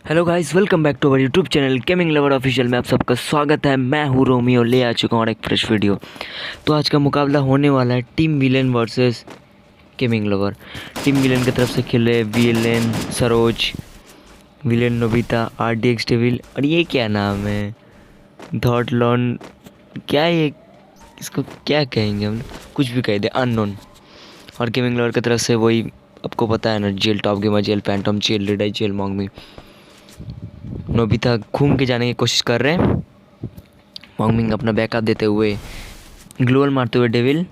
Hello guys, welcome back to our YouTube channel gaming lover official में आप सबका स्वागत है। मैं हूँ रोमियो, ले आ चुका हूँ और एक फ्रेश वीडियो। तो आज का मुकाबला होने वाला है team villain versus gaming lover. Team villain की तरफ से खेल रहे villain Saroj, villain Nobita, RDX devil और ये क्या नाम है, धॉट लॉन, क्या ये, इसको क्या कहेंगे हम, कुछ भी कह दे, अननोन। और गेमिंग लवर की तरफ से वही आपको पता है ना, जेल टॉप गेमर, जेल फैंटम, जेल रेडाई, जेल मोंगमी। नोबिता घूम के जाने की कोशिश कर रहे हैं, मोंगमिंग अपना बैकअप देते हुए, ग्लोअल मारते हुए डेविल।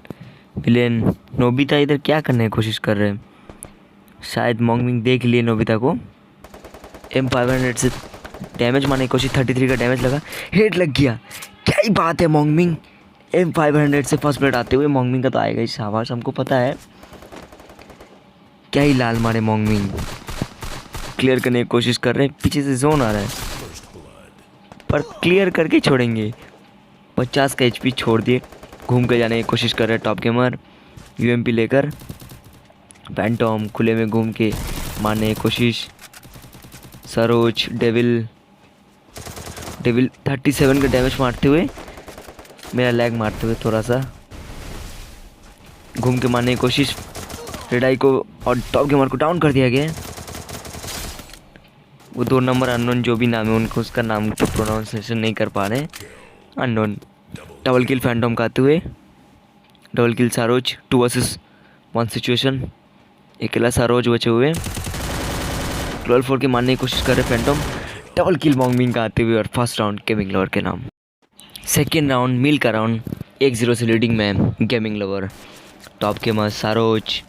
विलेन नोबिता इधर क्या करने की कोशिश कर रहे हैं, शायद मोंगमिंग देख लिए नोबिता को। M500 से डैमेज मारने की कोशिश, 33 का डैमेज लगा, हेड लग गया। क्या ही बात है, मोंगमिंग M500 से फर्स्ट ब्लड आते हुए, मोंगमिंग का तो आएगा ही, शाबाश, हमको पता है। क्या ही लाल मारे, मोंगमिंग क्लियर करने की कोशिश कर रहे हैं, पीछे से जोन आ रहा है पर क्लियर करके छोड़ेंगे। 50 का HP छोड़ दिए, घूम के जाने की कोशिश कर रहे हैं टॉप गेमर UMP लेकर। फैंटम खुले में घूम के मारने की कोशिश, सरोज, डेविल 37 का डैमेज मारते हुए, मेरा लैग मारते हुए थोड़ा सा घूम के मारने की कोशिश, रेडाई को और टॉप गेमर को डाउन कर दिया गया। वो 2 नंबर अननोन जो भी नाम है, उनको उसका नाम तो प्रोनाउंसिएशन नहीं कर पा रहे, अननोन। डबल किल फैंटम का आते हुए, double kill Saroj, 2 versus 1 situation, अकेला सरोज बचे हुए। 12-4 के मारने की कोशिश कर रहे फैंटम, डबल किल मोंगमिंग का आते हुए और फर्स्ट राउंड गेमिंग लवर के नाम। सेकेंड राउंड मिल का राउंड, 1-0 से लीडिंग में gaming lover. Top gamer Saroj,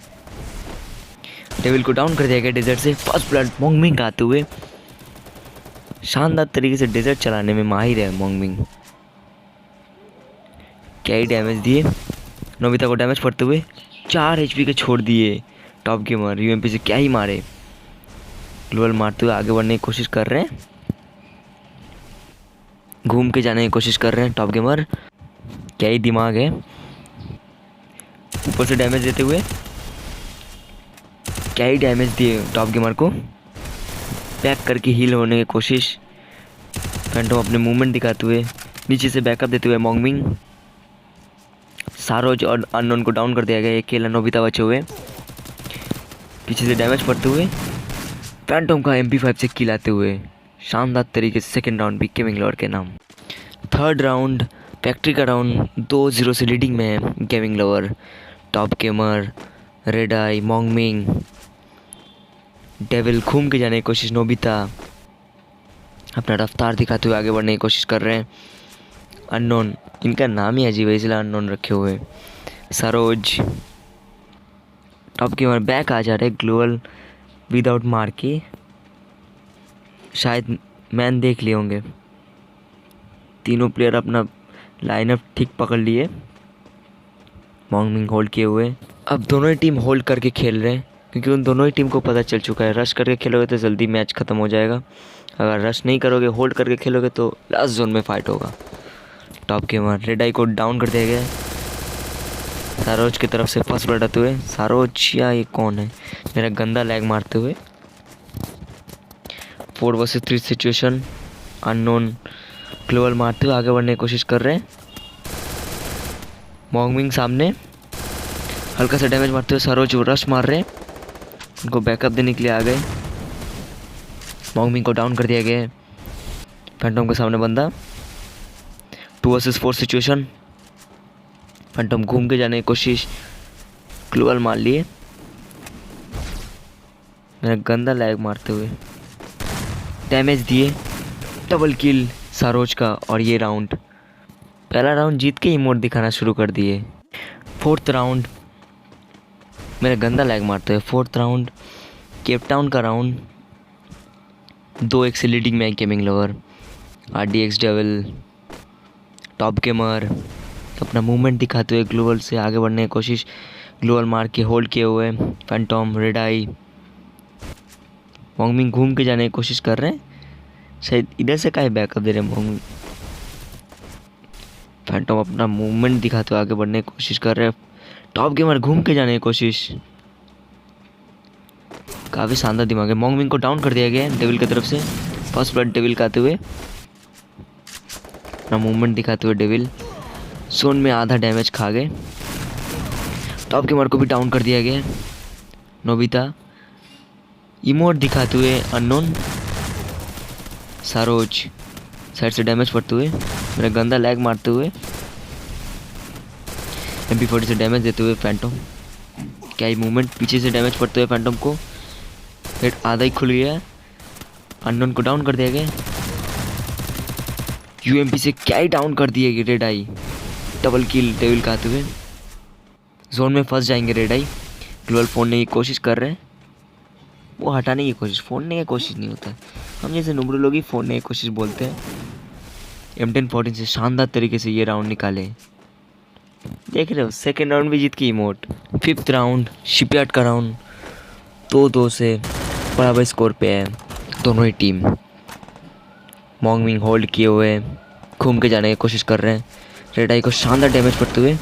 devil को डाउन कर दिया गया डेजर्ट से, फर्स्ट ब्लड मोंगमिंग का आते हुए। शानदार तरीके से डेजर्ट चलाने में माहिर है मोंगमिंग, क्या ही डैमेज दिए। नोबिता को डैमेज पड़ते हुए 4 HP के छोड़ दिए टॉप गेमर, UMP से क्या ही मारे। ग्लोअल मारते हुए आगे बढ़ने की कोशिश कर रहे हैं, घूम के जाने की कोशिश कर रहे हैं टॉप गेमर, क्या ही दिमाग है। ऊपर से डैमेज देते हुए, क्या ही डैमेज दिए टॉप गेमर को, बैक करके हील होने की कोशिश। फैंटम अपने मूवमेंट दिखाते हुए, नीचे से बैकअप देते हुए मोंगमिंग, सारोज और अननोन को डाउन कर दिया गया। अकेला नोबिता बचे हुए, पीछे से डैमेज पड़ते हुए, फैंटम का MP5 से किल आते हुए। शानदार तरीके से सेकेंड राउंड भी गेमिंग लवर के नाम। थर्ड राउंड फैक्ट्री का राउंड, 2-0 से लीडिंग में है gaming lover. Top gamer, red eye, मोंगमिंग, डेविल घूम के जाने की कोशिश, नोबिता अपना रफ्तार दिखाते हुए आगे बढ़ने की कोशिश कर रहे हैं। अननोन, इनका नाम ही अजीब है इसलिए अननोन रखे हुए। सरोज, टॉप गेमर बैक आ जा रहे, ग्लोअल विदाउट मार के, शायद मैन देख लिए होंगे। तीनों प्लेयर अपना लाइनअप ठीक पकड़ लिए, मोंगमिंग होल्ड किए हुए। अब दोनों ही टीम होल्ड करके खेल रहे हैं, क्योंकि उन दोनों ही टीम को पता चल चुका है रश करके खेलोगे तो जल्दी मैच ख़त्म हो जाएगा, अगर रश नहीं करोगे, होल्ड करके खेलोगे तो लास्ट जोन में फाइट होगा। टॉप गेमर रेडाई को डाउन कर दिया गया सारोज की तरफ से, फर्स्ट ब्लड आते हुए। सारोज या ये कौन है, मेरा गंदा लैग मारते हुए। 4 वर्सेस 3 सिचुएशन, अननोन ग्लोअल मारते हुए आगे बढ़ने की कोशिश कर रहे हैं। मोंगमिंग सामने, हल्का सा डैमेज मारते हुए सरोज रश मार रहे हैं, उनको बैकअप देने के लिए आ गए। मोंगमिंग को डाउन कर दिया गया है, फैंटम के सामने बंदा। 2 वर्सेस 4 सिचुएशन, फैंटम घूम के जाने की कोशिश, ग्लोअल मार लिए, मेरा गंदा लैग मारते हुए, डैमेज दिए, डबल किल सरोज का। और ये राउंड, पहला राउंड जीत के इमोट दिखाना शुरू कर दिए। फोर्थ राउंड, मेरा गंदा लैग मारते हुए, फोर्थ राउंड केप टाउन का राउंड, 2-1 से लीडिंग में gaming lover. RDX devil, top gamer अपना मूवमेंट दिखाते हुए ग्लोअल से आगे बढ़ने की कोशिश, ग्लोअल मार के होल्ड किए हुए। फैंटम, रेडाई, मोंगमिंग घूम के जाने की कोशिश कर रहे हैं, शायद इधर से काहे बैकअप दे रहे हैं मोंगमिंग। फैंटम अपना मूवमेंट दिखाते हुए आगे बढ़ने की कोशिश कर रहे हैं, टॉप गेमर घूम के जाने की कोशिश, काफ़ी शानदार दिमाग है। मोंगमिंग को डाउन कर दिया गया है डेविल की तरफ से, फर्स्ट ब्लड डेविल का आते हुए, अपना मूवमेंट दिखाते हुए डेविल जोन में आधा डैमेज खा गए। टॉप गेमर को भी डाउन कर दिया गया। नोबिता इमोट दिखाते हुए अननोन। सारोज साइड से डैमेज पड़ते हुए, मेरा गंदा लैग मारते हुए, MP40 से डैमेज देते हुए फैंटम। क्या ही मूवमेंट, पीछे से डैमेज पड़ते हुए फैंटम को हेड आधा ही खुल गया। अननोन को डाउन कर दिया गया। UMP से क्या ही डाउन कर दिया गया। Red I double kill devil का आते हुए, जोन में फंस जाएंगे रेड आई। ग्लोबल फोड़ने की कोशिश कर रहे हैं, वो हटाने की कोशिश, फोड़ने की कोशिश नहीं होता है। हम जैसे नुबड़े लोग ही फोड़ने की कोशिश बोलते हैं। M1014 से शानदार तरीके से ये राउंड निकाले। देख रहे हो, सेकेंड राउंड भी जीत की इमोट। फिफ्थ राउंड शिपयार्ड का राउंड 2-2 से बराबर स्कोर पे है दोनों ही टीम। मॉन्गमिंग होल्ड किए हुए घूम के जाने की कोशिश कर रहे हैं। रेड आई को शानदार डैमेज पड़ते हुए,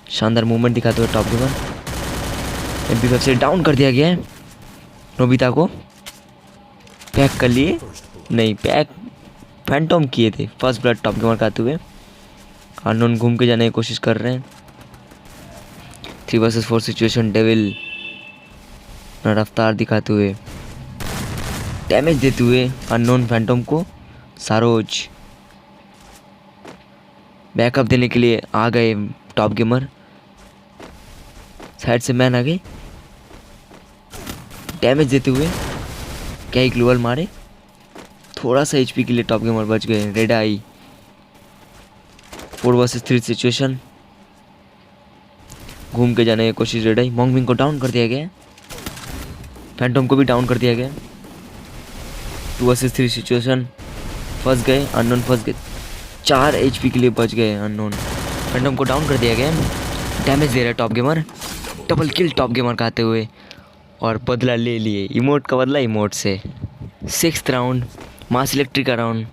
शानदार मूवमेंट दिखाते हुए टॉप गेमर। MP5 से डाउन कर दिया गया है। नोबिता को पैक कर लिए, नहीं पैक फैंटम किए थे। फर्स्ट ब्लड टॉप गेमर का आते हुए, अननोन घूम के जाने की कोशिश कर रहे हैं। 3 vs 4 सिचुएशन, डेविल अपना रफ्तार दिखाते हुए, डैमेज देते हुए अननोन फैंटम को। सारोज बैकअप देने के लिए आ गए टॉप गेमर। साइड से मैन आ गए, डैमेज देते हुए क्या ही ग्लोबल मारे। थोड़ा सा HP के लिए टॉप गेमर बच गए। रेड आई 4 vs 3 सिचुएशन, घूम के जाने की कोशिश। रेड आई मॉन्गमिंग को डाउन कर दिया गया, फैंटम को भी डाउन कर दिया गया। 2 vs 3 सिचुएशन, फंस गए, अननोन फंस गए। 4 HP के लिए बच गए अननोन। फैंटम को डाउन कर दिया गया, डैमेज दे रहा है top gamer. Double kill top gamer का आते हुए, और बदला ले लिए, इमोट का बदला इमोट से। 6th राउंड मास इलेक्ट्रिक का राउंड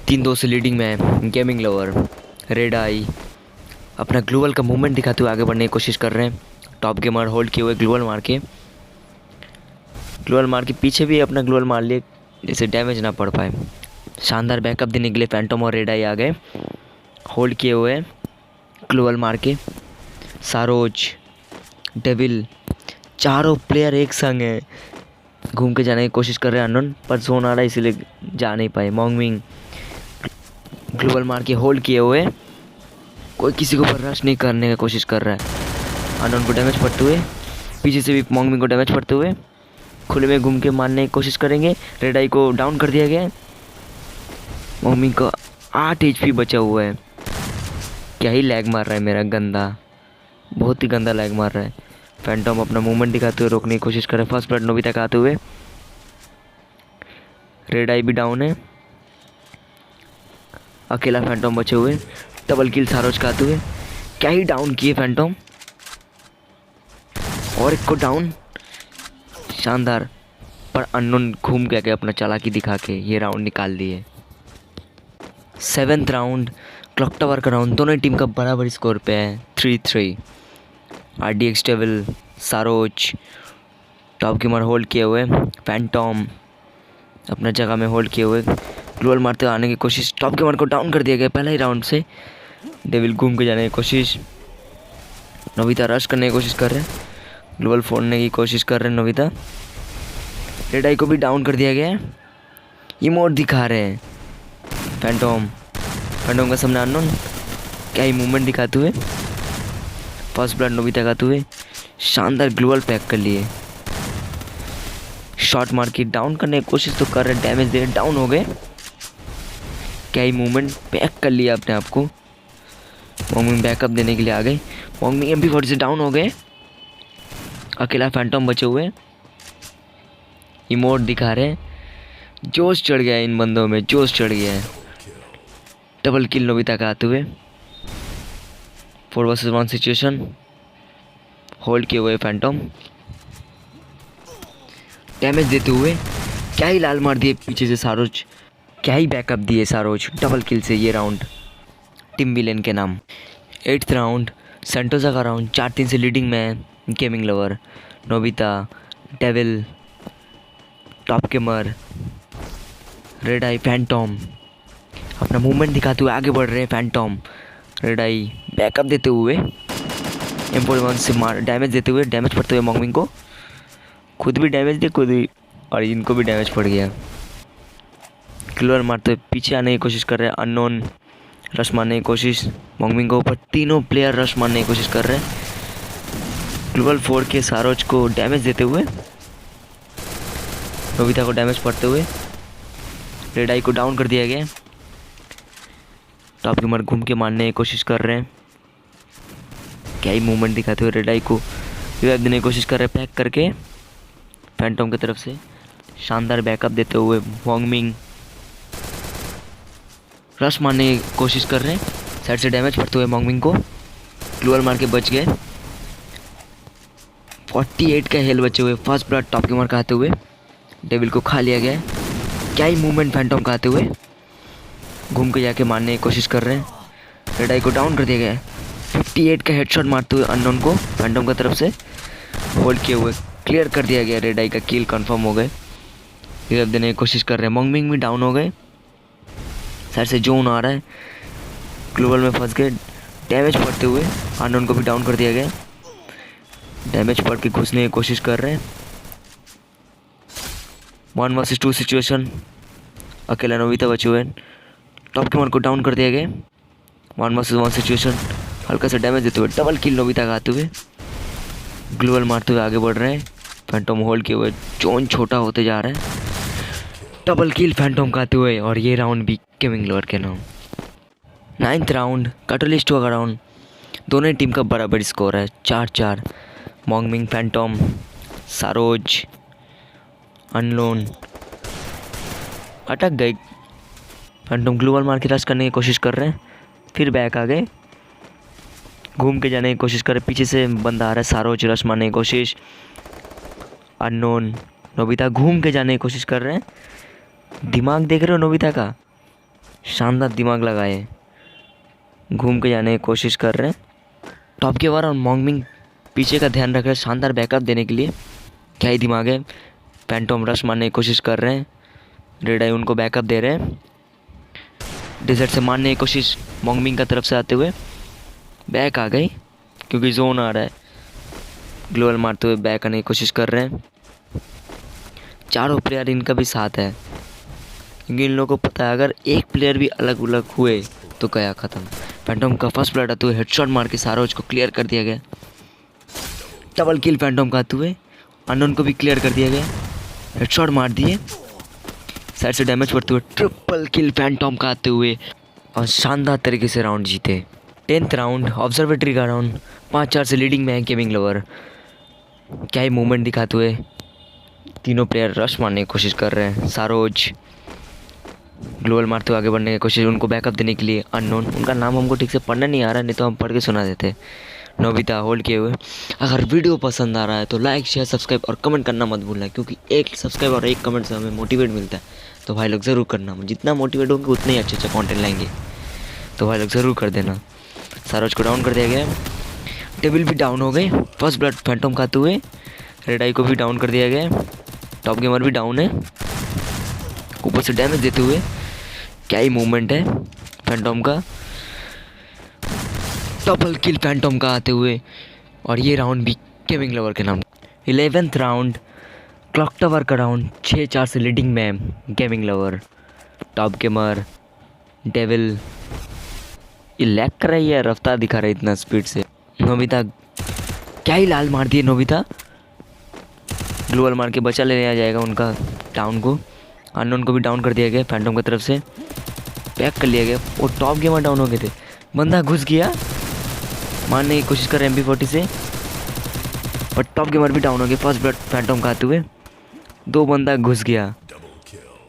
3-2 से लीडिंग में है गेमिंग लवर। रेड आई अपना ग्लोबल का मूवमेंट दिखाते हुए आगे बढ़ने की कोशिश कर रहे हैं। टॉप गेमर होल्ड किए हुए ग्लोबल मार के पीछे भी अपना ग्लोबल मार लिए, जिससे डैमेज ना पड़ पाए। शानदार बैकअप देने के लिए फैंटम और रेड आई आ गए, होल्ड किए हुए ग्लोबल मार के। सारोज, डेविल, चारों प्लेयर एक संग है, घूम के जाने की कोशिश कर रहे हैं अननोन, पर जोन आ रहा है इसीलिए जा नहीं पाए। मॉन्गमिंग ग्लोबल मार के होल्ड किए हुए, कोई किसी के ऊपर रश नहीं करने की कोशिश कर रहा है। अननोन को डैमेज पड़ते हुए, पीछे से भी मॉन्गमिंग को डैमेज पड़ते हुए, खुले में घूम के मारने की कोशिश करेंगे। रेड आई को डाउन कर दिया गया। मॉन्गमिंग का 8 HP बचा हुआ है। क्या ही लैग मार रहा है मेरा, गंदा, बहुत ही गंदा लैग मार रहा है। फैंटम अपना मूवमेंट दिखाते हुए रोकने की कोशिश कर रहे हैं। फर्स्ट ब्लड नोबिता का आते हुए, रेड आई भी डाउन है, अकेला फैंटम बचे हुए। डबल किल सारोज का आते हुए, क्या ही डाउन किए फैंटम, और एक को डाउन, शानदार। पर अननोन घूम के अपना चालाकी दिखा के ये राउंड निकाल दिए। 7th राउंड क्लॉक टावर का राउंड, दोनों टीम का बराबर स्कोर पे है 3-3। RDX devil, sorrows top gamer hold किए हुए, फैंटम अपना जगह में होल्ड किए हुए, ग्लोबल मारते हुए आने की कोशिश। टॉप गेमर को डाउन कर दिया गया पहले ही राउंड से। डेविल घूम के जाने की कोशिश, नोबिता रश करने की कोशिश कर रहे हैं, ग्लोबल फोड़ने की कोशिश कर रहे हैं नोबिता। रेड आई को भी डाउन कर दिया गया है, इमोट दिखा रहे हैं फैंटम का सामने अननोन, क्या ही मूवमेंट दिखाते हुए। फर्स्ट ब्लड नोबिता खाते हुए, शानदार ग्लोबल पैक कर लिए। शॉट मार के डाउन करने की कोशिश तो कर रहे, डैमेज दे रहे, डाउन हो गए। क्या ही मूवमेंट, पैक कर लिया अपने आप को। मॉन्गमिंग बैकअप देने के लिए आ गए। मॉन्गमिंग MP40 से डाउन हो गए, अकेला फैंटम बचे हुए, इमोट दिखा रहे। जोश चढ़ गया इन बंदों में, जोश चढ़ गया है। डबल किल नोबिता का आते हुए, 4 vs 1 सिचुएशन, होल्ड किए हुए फैंटम, डैमेज देते हुए क्या ही लाल मार दिए पीछे से सारोज, क्या ही बैकअप दिए सारोज डबल किल से ये राउंड टीम विलेन के नाम। 8th राउंड सेंटोसा का राउंड, 4-3 से लीडिंग में है gaming lover. Nobita, devil, top gamer, red eye phantom अपना मूवमेंट दिखाते हुए आगे बढ़ रहे हैं। फैंटम रेड आई बैकअप देते हुए M41 से मार डैमेज देते हुए, डैमेज पड़ते हुए मॉन्गविंग को, खुद भी डैमेज दे खुद ही, और इनको भी डैमेज पड़ गया। क्लोर मारते हुए पीछे आने की कोशिश कर रहे हैं। अननोन रश मारने की कोशिश मॉन्गविंग को ऊपर, तीनों प्लेयर रश मारने की कोशिश कर रहे हैं। ग्लोबल 4 के सारोज को डैमेज देते हुए, नोबिता को डैमेज पड़ते हुए, रेड आई को डाउन कर दिया गया। टॉप गेमर घूम के मारने की कोशिश कर रहे हैं। क्या ही मूवमेंट दिखाते हुए रेड आई को रिवाइव देने की कोशिश कर रहे हैं पैक करके। फैंटम की तरफ से शानदार बैकअप देते हुए वॉन्गमिंग रश मारने की कोशिश कर रहे हैं। साइड से डैमेज पड़ते हुए मॉन्गमिंग को ग्लोअल मार के बच गए। 48 का हेल बचे हुए। फर्स्ट ब्लड टॉप गेमर का आते हुए डेविल को खा लिया गया। क्या ही मूवमेंट फैंटम का आते हुए घूम के जाके मारने की कोशिश कर रहे हैं। रेड आई को डाउन कर दिया गया। 58 का हेडशॉट मारते हुए अननोन को फैंटम की तरफ से होल्ड किए हुए क्लियर कर दिया गया। रेड आई का किल कंफर्म हो गए। रिवाइव देने की कोशिश कर रहे हैं। मॉन्गमिंग भी डाउन हो गए। साइड से जोन आ रहा है, ग्लोबल में फंस गए। डैमेज पड़ते हुए अननोन को भी डाउन कर दिया गया। डैमेज पड़ के घुसने की कोशिश कर रहे हैं। 1 vs 2 सिचुएशन, अकेला नोबिता बचे हुए। टॉप गेमर को डाउन कर दिया गया। 1 vs 1 सिचुएशन, हल्का सा डैमेज देते हुए डबल किल नोबिता का आते हुए ग्लोबल मारते हुए आगे बढ़ रहे हैं। फैंटम होल्ड किए हुए जोन छोटा होते जा रहा है। डबल किल फैंटम का आते हुए, और ये राउंड भी गेमिंग लवर के नाम। 9th राउंड कैटलिस्ट का राउंड। दोनों टीम का बराबर स्कोर है 4-4। मॉन्गमिंग फैंटम सारोज अनलोन अटक गए। फैंटम ग्लोबल मार के रश करने की कोशिश कर रहे हैं, फिर बैक आ गए। घूम के जाने की कोशिश कर रहे, पीछे से बंदा आ रहा है। सारोज रश मारने की कोशिश। अननोन नोबिता घूम के जाने की कोशिश कर रहे हैं। दिमाग देख रहे हो नोबिता का, शानदार दिमाग लगाए, घूम के जाने की कोशिश कर रहे हैं। टॉप के बार और मॉन्गमिंग पीछे का ध्यान रख रहे हैं शानदार बैकअप देने के लिए। क्या ही दिमाग है। फैंटम रश मारने की कोशिश कर रहे हैं। रेड आई उनको बैकअप दे रहे हैं। डिजर्ट से मारने की कोशिश मॉन्गमिंग का तरफ से आते हुए बैक आ गई, क्योंकि जोन आ रहा है। ग्लोबल मारते हुए बैक आने की कोशिश कर रहे हैं। चारों प्लेयर इनका भी साथ है, क्योंकि इन लोगों को पता है अगर एक प्लेयर भी अलग अलग हुए तो गया ख़त्म। फैंटम का फर्स्ट ब्लड आते हुए हेडशॉट मार के सारोज को क्लियर कर दिया गया। डबल किल फैंटम का आते हुए अननोन को भी क्लियर कर दिया गया। हेडशॉट मार दिए, साइड से डैमेज पड़ते हुए ट्रिपल किल फैंटम का आते हुए, और शानदार तरीके से राउंड जीते। 10th राउंड ऑब्जर्वेटरी का राउंड। 5-4 से लीडिंग में है गेमिंग लवर। क्या ही मूवमेंट दिखाते हुए तीनों प्लेयर रश मारने की कोशिश कर रहे हैं। सारोज ग्लोबल मारते हुए आगे बढ़ने की कोशिश, उनको बैकअप देने के लिए अननोन, उनका नाम हमको ठीक से पढ़ना नहीं आ रहा, नहीं तो हम पढ़ के सुना देते। नोबिता होल्ड किए हुए। अगर वीडियो पसंद आ रहा है तो लाइक शेयर सब्सक्राइब और कमेंट करना मत भूलना, क्योंकि एक सब्सक्राइब और एक कमेंट से हमें मोटिवेट मिलता है। तो भाई लोग ज़रूर करना, जितना मोटिवेट होंगे उतने ही अच्छे कंटेंट लाएंगे, तो भाई लोग ज़रूर कर देना। सारोज को डाउन कर दिया गया। डेविल भी डाउन हो गए। फर्स्ट ब्लड फैंटम खाते हुए रेड आई को भी डाउन कर दिया गया। टॉप गेमर भी डाउन है, ऊपर से डैमेज देते हुए। क्या ही मूवमेंट है फैंटम का। डबल किल फैंटम का आते हुए, और ये राउंड भी गेमिंग लवर के नाम। 11th राउंड क्लॉक टावर का राउंड। 6-4 से लीडिंग में gaming lover. Top gamer devil ये लैग कर रही है, रफ्तार दिखा रहा है इतना स्पीड से। नोबिता क्या ही लाल मार दिए। नोबिता ग्लोबल मार के बचा ले आ जाएगा उनका डाउन को। अननोन को भी डाउन कर दिया गया फैंटम की तरफ से, पैक कर लिया गया। वो टॉप गेमर डाउन हो गए थे। बंदा घुस गया, मारने की कोशिश कर रहे MP40 से, पर टॉप गेमर भी डाउन हो गए। फर्स्ट ब्लड फैंटम का आते हुए 2 बंदा घुस गया।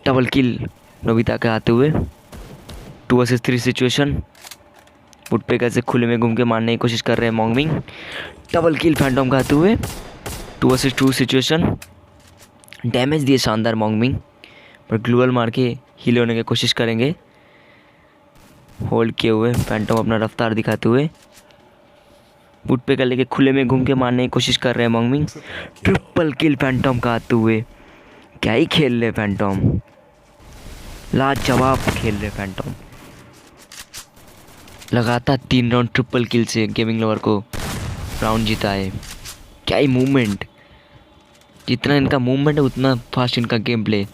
डबल किल नोबिता के आते हुए। 2 vs 3 सिचुएशन, वुड पे कैसे खुले में घूम के मारने की कोशिश कर रहे हैं मॉन्गमिंग। डबल किल फैंटम का आते हुए। 2 vs 2 सिचुएशन, डैमेज दिए शानदार मॉन्गमिंग, पर ग्लोबल मार के हील होने की कोशिश करेंगे। होल्ड किए हुए फैंटम अपना रफ्तार दिखाते हुए वुड पे कर लेके खुले में घूम के मारने की कोशिश कर रहे हैं मॉन्गमिंग। ट्रिपल किल फैंटम का आते हुए। क्या ही खेल रहे फैंटम, लाजवाब खेल रहे फैंटम। लगातार 3 राउंड ट्रिपल किल से गेमिंग लवर को राउंड जीता है। क्या ही मूवमेंट, जितना इनका मूवमेंट है उतना फास्ट इनका गेम प्ले।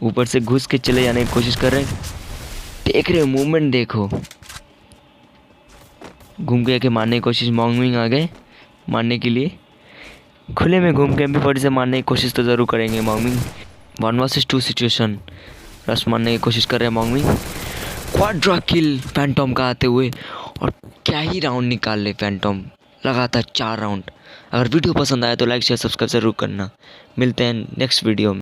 ऊपर से घुस के चले जाने की कोशिश कर रहे हैं। देख रहे हो मूवमेंट, देखो घूम के आके मारने की कोशिश। मॉन्गविंग आ गए मारने के लिए। खुले में घूम के MP40 से मारने की कोशिश तो ज़रूर करेंगे मॉन्गविंग। 1 vs 2 सिचुएशन, रश मारने की कोशिश कर रहे हैं मॉन्गविंग। क्वाड्रा किल फैंटम का आते हुए, और क्या ही राउंड निकाल ले फैंटम, लगातार 4 राउंड। अगर वीडियो पसंद आया तो लाइक शेयर सब्सक्राइब ज़रूर करना। मिलते हैं नेक्स्ट वीडियो में।